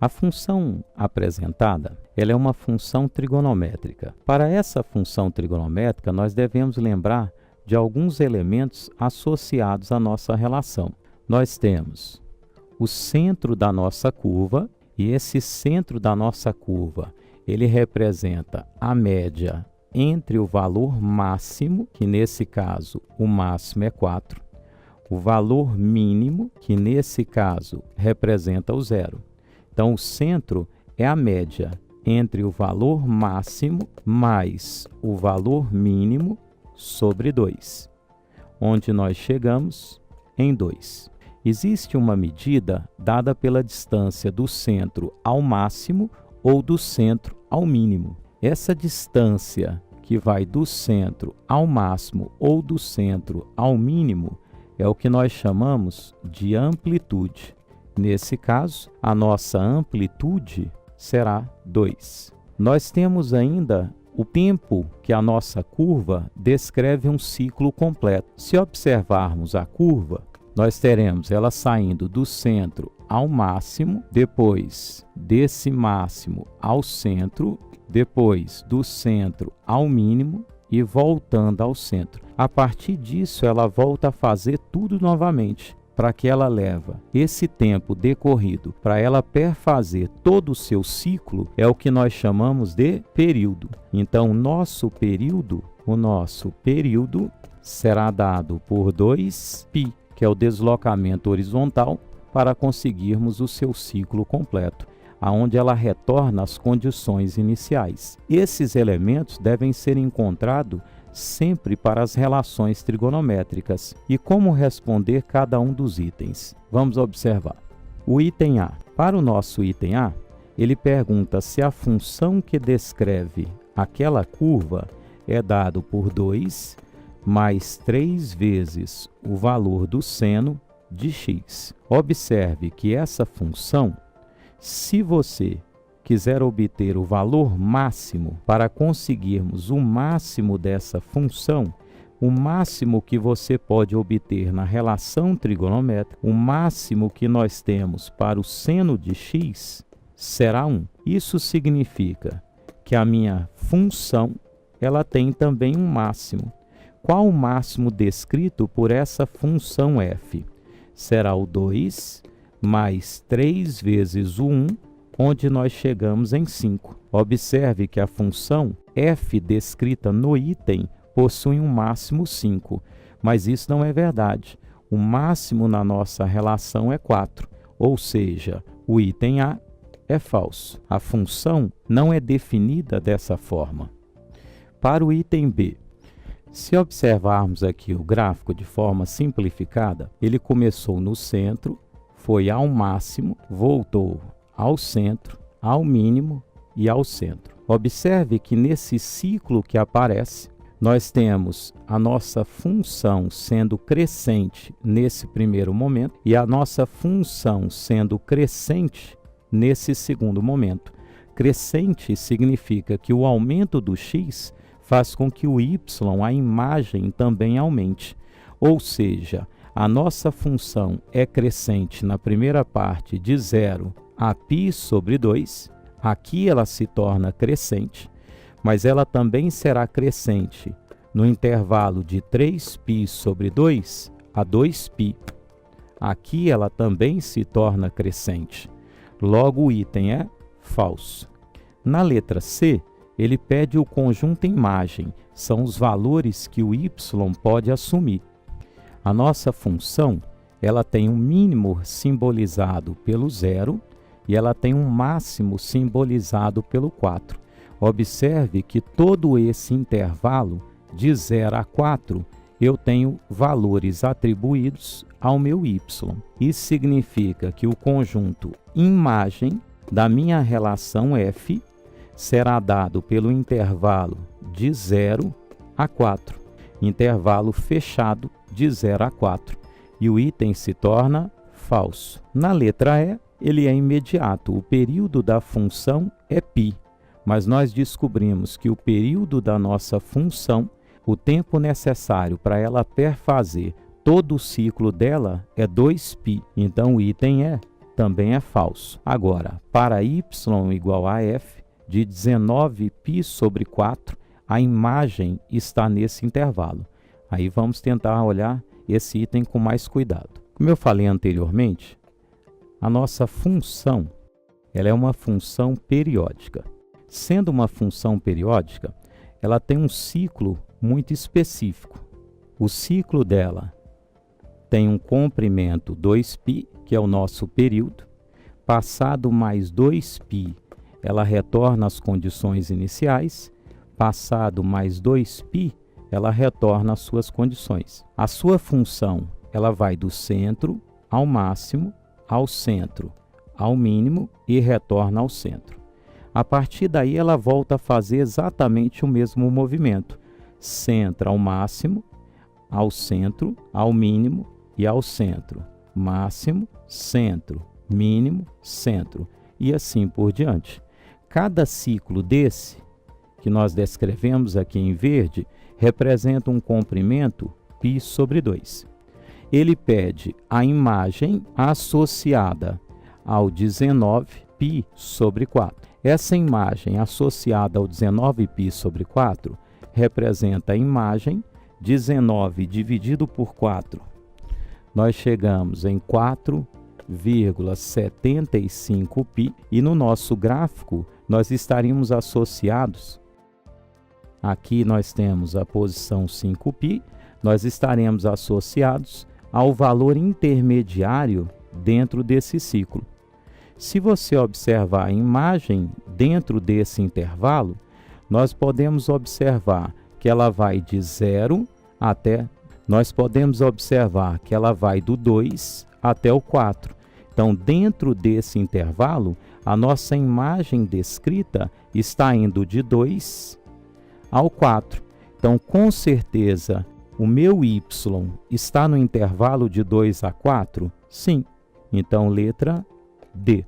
A função apresentada, ela é uma função trigonométrica. Para essa função trigonométrica, nós devemos lembrar de alguns elementos associados à nossa relação. Nós temos o centro da nossa curva, e esse centro da nossa curva, ele representa a média entre o valor máximo, que nesse caso o máximo é 4, o valor mínimo, que nesse caso representa o 0. Então, o centro é a média entre o valor máximo mais o valor mínimo sobre 2, onde nós chegamos em 2. Existe uma medida dada pela distância do centro ao máximo ou do centro ao mínimo. Essa distância que vai do centro ao máximo ou do centro ao mínimo é o que nós chamamos de amplitude. Nesse caso, a nossa amplitude será 2. Nós temos ainda o tempo que a nossa curva descreve um ciclo completo. Se observarmos a curva, nós teremos ela saindo do centro ao máximo, depois desse máximo ao centro, depois do centro ao mínimo e voltando ao centro. A partir disso, ela volta a fazer tudo novamente. Para que ela leva esse tempo decorrido para ela perfazer todo o seu ciclo é o que nós chamamos de período. Então, o nosso período será dado por 2π, que é o deslocamento horizontal, para conseguirmos o seu ciclo completo, aonde ela retorna às condições iniciais. Esses elementos devem ser encontrados sempre para as relações trigonométricas. E como responder cada um dos itens? Vamos observar. O item A. Para o nosso item A, ele pergunta se a função que descreve aquela curva é dado por 2 mais 3 vezes o valor do seno de x. Observe que essa função, se você quiser obter o valor máximo para conseguirmos o máximo dessa função, o máximo que você pode obter na relação trigonométrica, o máximo que nós temos para o seno de x será 1. Isso significa que a minha função ela tem também um máximo. Qual o máximo descrito por essa função f? Será o 2 mais 3 vezes o 1, onde nós chegamos em 5. Observe que a função f descrita no item possui um máximo 5, mas isso não é verdade. O máximo na nossa relação é 4, ou seja, o item A é falso. A função não é definida dessa forma. Para o item B, se observarmos aqui o gráfico de forma simplificada, ele começou no centro, foi ao máximo, voltou ao centro, ao mínimo e ao centro. Observe que nesse ciclo que aparece, nós temos a nossa função sendo crescente nesse primeiro momento e a nossa função sendo crescente nesse segundo momento. Crescente significa que o aumento do x faz com que o y, a imagem, também aumente. Ou seja, a nossa função é crescente na primeira parte de 0 a π sobre 2, aqui ela se torna crescente, mas ela também será crescente no intervalo de 3π sobre 2 a 2π. Aqui ela também se torna crescente. Logo, o item é falso. Na letra C, ele pede o conjunto imagem, são os valores que o y pode assumir. A nossa função, ela tem um mínimo simbolizado pelo 0, e ela tem um máximo simbolizado pelo 4. Observe que todo esse intervalo de 0 a 4, eu tenho valores atribuídos ao meu y. Isso significa que o conjunto imagem da minha relação f será dado pelo intervalo de 0 a 4, intervalo fechado de 0 a 4, e o item se torna falso. Na letra E, ele é imediato. O período da função é π, mas nós descobrimos que o período da nossa função, o tempo necessário para ela perfazer todo o ciclo dela é 2π. Então, o item é também é falso. Agora, para y igual a f, de 19π sobre 4, a imagem está nesse intervalo. Aí vamos tentar olhar esse item com mais cuidado. Como eu falei anteriormente, a nossa função ela é uma função periódica. Sendo uma função periódica, ela tem um ciclo muito específico. O ciclo dela tem um comprimento 2π, que é o nosso período. Passado mais 2π, ela retorna às condições iniciais. Passado mais 2π, ela retorna às suas condições. A sua função ela vai do centro ao máximo, ao centro, ao mínimo e retorna ao centro. A partir daí, ela volta a fazer exatamente o mesmo movimento. Centro ao máximo, ao centro, ao mínimo e ao centro. Máximo, centro, mínimo, centro. E assim por diante. Cada ciclo desse, que nós descrevemos aqui em verde, representa um comprimento π sobre 2. Ele pede a imagem associada ao 19π sobre 4. Essa imagem associada ao 19π sobre 4 representa a imagem 19 dividido por 4. Nós chegamos em 4,75π e no nosso gráfico nós estaríamos associados. Aqui nós temos a posição 5π, nós estaremos associados ao valor intermediário dentro desse ciclo. Se você observar a imagem dentro desse intervalo, nós podemos observar que ela vai de 0 até... Nós podemos observar que ela vai do 2 até o 4. Então, dentro desse intervalo, a nossa imagem descrita está indo de 2 ao 4. Então, com certeza, o meu y está no intervalo de 2 a 4? Sim. Então, letra D.